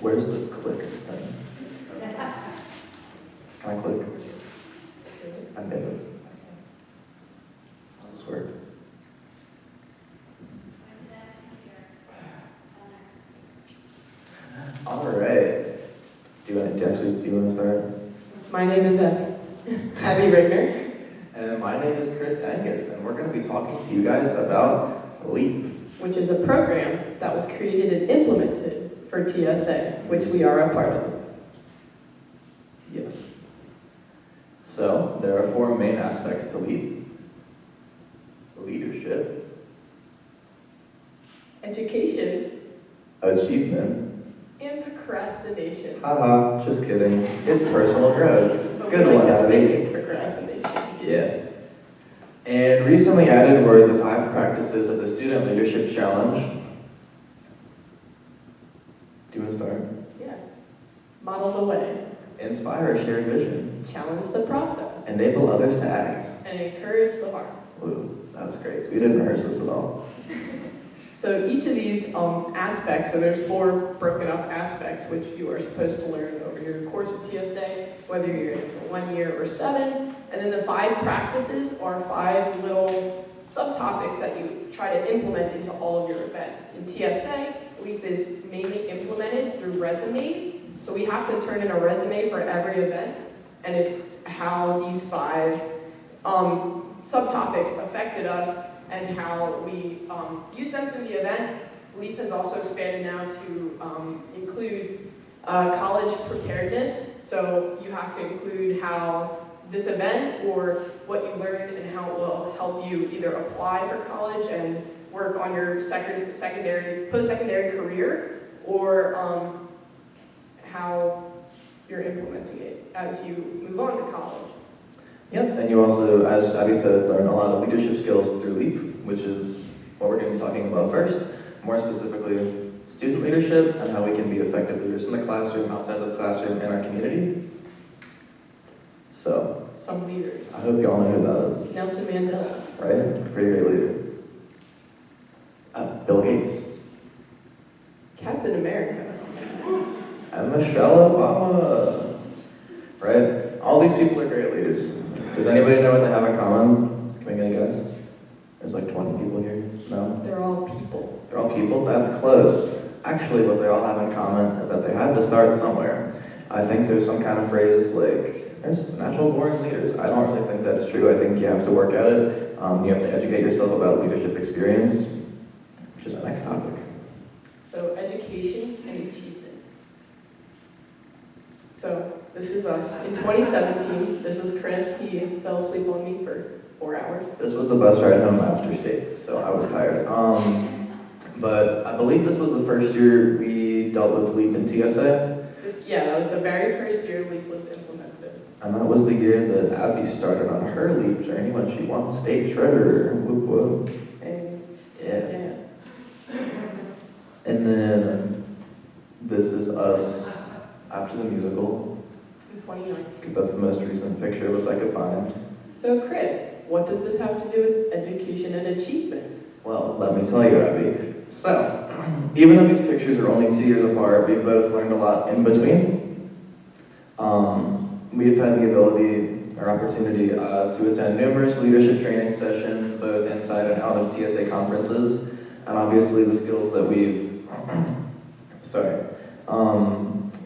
Where's the click thing? Can I click? I made this. How's this work? All right. Do you want to start? My name is Abby Rigner. And my name is Angus, and we're going to be talking to you guys about LEAP. Which is a program that was created and implemented for TSA, which we are a part of. Yes. So, there are 4 main aspects to LEAP. Leadership, Education, achievement, and procrastination. haha, just kidding. It's personal growth. But Good we one, like to Abby. think it's procrastination. Yeah. And recently added were the 5 practices of the Student Leadership Challenge. Do you want to start? Yeah. Model the way. Inspire a shared vision. Challenge the process. Enable others to act. And encourage the heart. Ooh, that was great. We didn't rehearse this at all. So each of these aspects, so there's 4 broken up aspects which you are supposed to learn over your course of TSA, whether you're in for 1 year or 7. And then the 5 practices are 5 little subtopics that you try to implement into all of your events. In TSA, LEAP is mainly implemented through resumes. So we have to turn in a resume for every event. And it's how these 5 subtopics affected us and how we use them through the event. LEAP has also expanded now to include college preparedness. So you have to include how this event or what you learned and how it will help you either apply for college and work on your post-secondary career, or how you're implementing it as you move on to college. Yep, and you also, as Abby said, learn a lot of leadership skills through LEAP, which is what we're going to be talking about first. More specifically, student leadership and how we can be effective leaders in the classroom, outside of the classroom, in our community. So, Some leaders. I hope you all know who that is. Nelson Mandela. Right? Pretty great leader. Bill Gates. Captain America. And Michelle Obama. Right? All these people are great leaders. Does anybody know what they have in common? Can we get a guess? There's like 20 people here. No? They're all people. They're all people? That's close. Actually, what they all have in common is that they had to start somewhere. I think there's some kind of phrase like, there's natural born leaders. I don't really think that's true. I think you have to work at it. You have to educate yourself about leadership experience, which is our next topic. So education and achievement. So this is us. In 2017, this is Chris. He fell asleep on me for 4 hours. This was the bus ride home after States, so I was tired. But I believe this was the first year we dealt with LEAP in TSA. That was the very first year LEAP was implemented. And that was the year that Abby started on her LEAP journey when she won state treasurer. Whoop whoop. And Yeah. And then this is us after the musical, in 2019. because that's the most recent picture of us I could find. So Chris, what does this have to do with education and achievement? Well, let me tell you, Abby. So, even though these pictures are only 2 years apart, we've both learned a lot in between. We've had the ability or opportunity to attend numerous leadership training sessions, both inside and out of TSA conferences, and obviously the skills that we've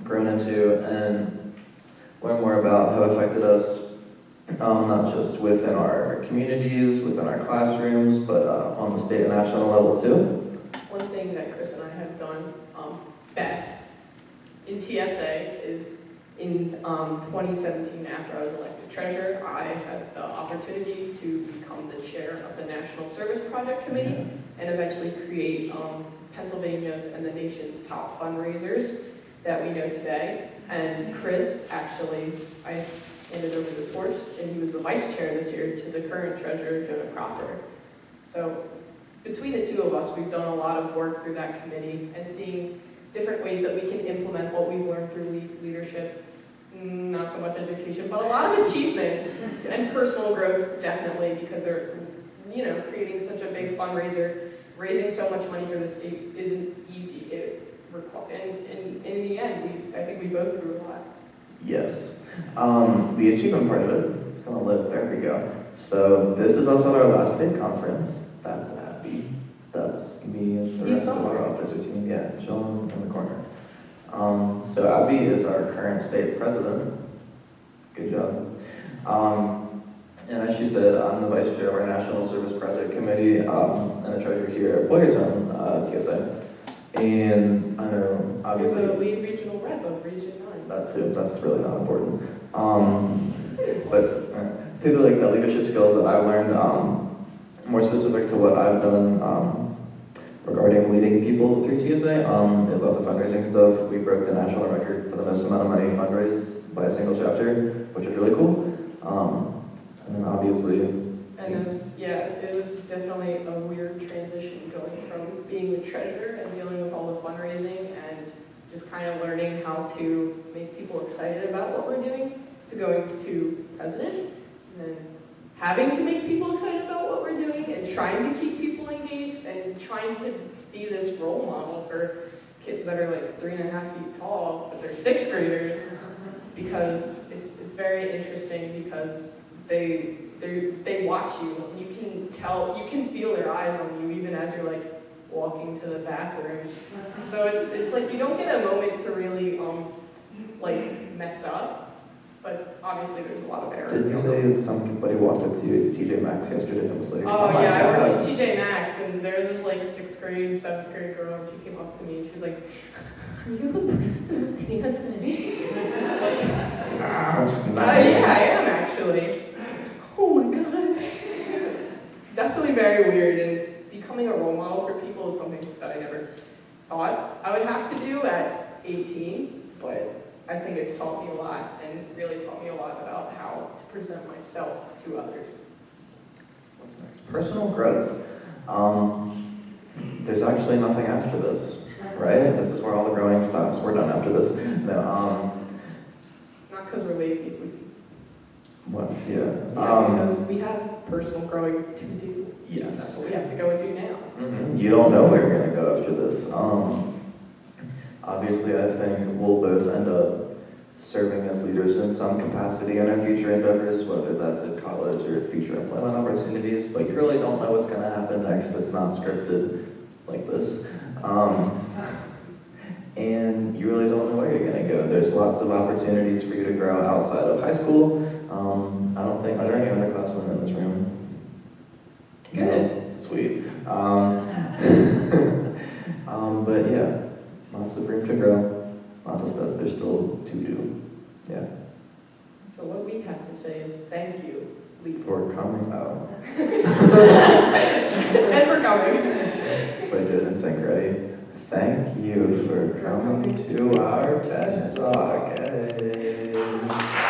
grown into and learn more about have affected us, not just within our communities, within our classrooms, but on the state and national level too. One thing that Chris and I have done best in TSA is in 2017, after I was elected treasurer, I had the opportunity to become the chair of the National Service Project Committee and eventually create Pennsylvania's and the nation's top fundraisers that we know today. And Chris, actually, I handed over the torch, and he was the vice chair this year to the current treasurer, Jonah Proctor. So between the 2 of us, we've done a lot of work through that committee and seeing different ways that we can implement what we've learned through leadership. Not so much education, but a lot of achievement and personal growth, definitely, because they're, creating such a big fundraiser. Raising so much money for the state isn't easy. in the end, I think we both grew a lot. Yes. The achievement part of it, it's gonna live, there we go. So this is also our last state conference. That's Abby. That's me and the rest of our officer team. Yeah, chilling in the corner. So Abby is our current state president. Good job. And as she said, I'm the vice chair of our National Service Project Committee and the treasurer here at Boyertown, TSA. And I know, obviously, You're the lead regional rep of Region 9. that too, that's really not important. But through the leadership skills that I've learned, more specific to what I've done regarding leading people through TSA, is lots of fundraising stuff. We broke the national record for the most amount of money fundraised by a single chapter, which is really cool. And then obviously, it was definitely a weird transition going from being the treasurer and dealing with all the fundraising and just kind of learning how to make people excited about what we're doing to going to president and then having to make people excited about what we're doing and trying to keep people engaged and trying to be this role model for kids that are like 3.5 feet tall, but they're 6th graders, because it's very interesting because they watch you. You can tell, you can feel their eyes on you even as you're like walking to the bathroom. So it's like you don't get a moment to really like mess up, but obviously there's a lot of error. Did you say that somebody walked up to you at TJ Maxx yesterday and was like, oh my yeah, God. I work at TJ Maxx, and there was this like 6th grade, 7th grade girl, and she came up to me and she was like, "Are you the president of TSA?" I was like, yeah, I am actually. Oh my God. It's definitely very weird, and becoming a role model for people is something that I never thought I would have to do at 18, but I think it's taught me a lot, and really taught me a lot about how to present myself to others. What's next? Personal growth. There's actually nothing after this, right? This is where all the growing stops. We're done after this. No, Not because we're lazy, what? Yeah. Because we have personal growing to do. Yes. That's what we have to go and do now. Mm-hmm. You don't know where you're going to go after this. Obviously, I think we'll both end up serving as leaders in some capacity in our future endeavors, whether that's at college or future employment opportunities, but you really don't know what's going to happen next. It's not scripted like this. And you really don't know where you're going to go. There's lots of opportunities for you to grow outside of high school. I don't think, are there any underclassmen in this room? Good. No? Sweet. But yeah, lots of room to grow, lots of stuff there's still to do. Yeah. So what we have to say is thank you, Lee. For coming out. And for coming. If I did in sync, ready? Thank you for coming to our TED Talk. Hey.